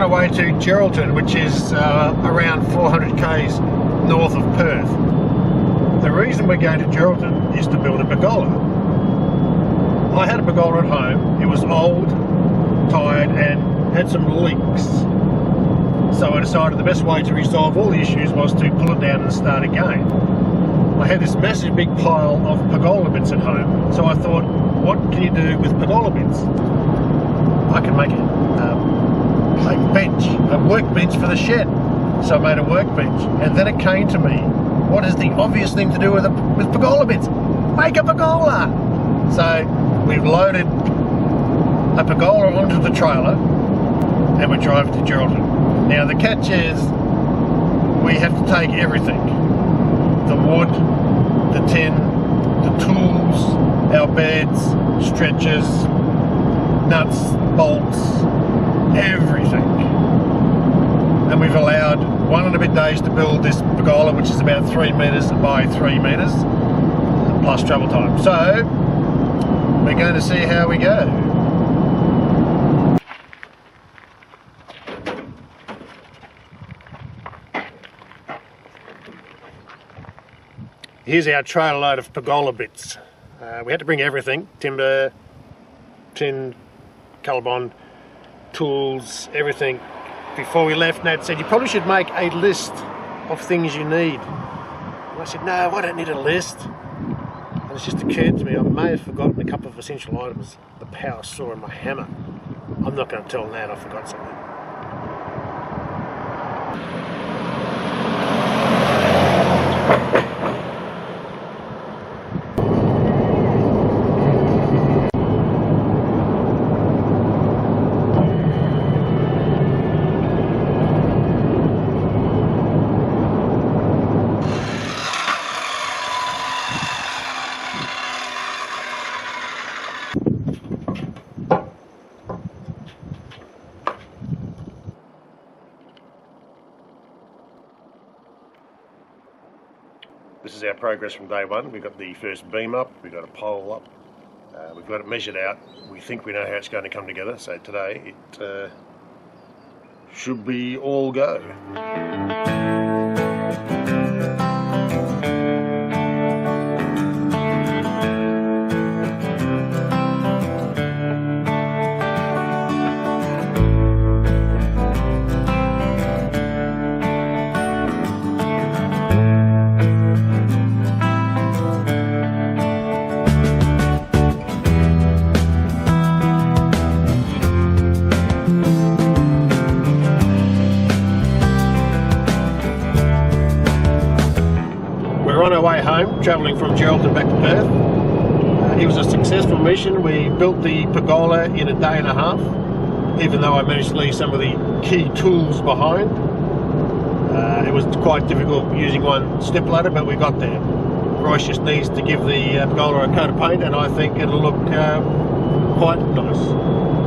our way to Geraldton, which is around 400 k's north of Perth. The reason we're going to Geraldton is to build a pergola. I had a pergola at home. It was old, tired and had some leaks. So I decided the best way to resolve all the issues was to pull it down and start again. I had this massive big pile of pergola bits at home, so I thought, what can you do with pergola bits? I can make a bench, a workbench for the shed. So I made a workbench, and then it came to me, what is the obvious thing to do with pergola bits? Make a pergola! So we've loaded a pergola onto the trailer and we're driving to Geraldton. Now the catch is we have to take everything. The wood, the tin, the tools, our beds, stretchers, nuts, bolts, everything. And we've allowed 1 and a bit days to build this pergola, which is about 3 metres by 3 metres, plus travel time. So we're going to see how we go. Here's our trailer load of pergola bits. We had to bring everything: timber, tin, colour bond, tools, everything. Before we left, Nat said, you probably should make a list of things you need. And I said, no, I don't need a list. And it's just occurred to me, I may have forgotten a couple of essential items. The power saw and my hammer. I'm not going to tell Nat I forgot something. This is our progress from day one. We've got the first beam up, we've got a pole up, we've got it measured out. We think we know how it's going to come together, so today it should be all go. We're on our way home, travelling from Geraldton back to Perth. It was a successful mission. We built the pergola in a day and a half, even though I managed to leave some of the key tools behind. It was quite difficult using one step ladder, but we got there. Royce just needs to give the pergola a coat of paint, and I think it'll look quite nice.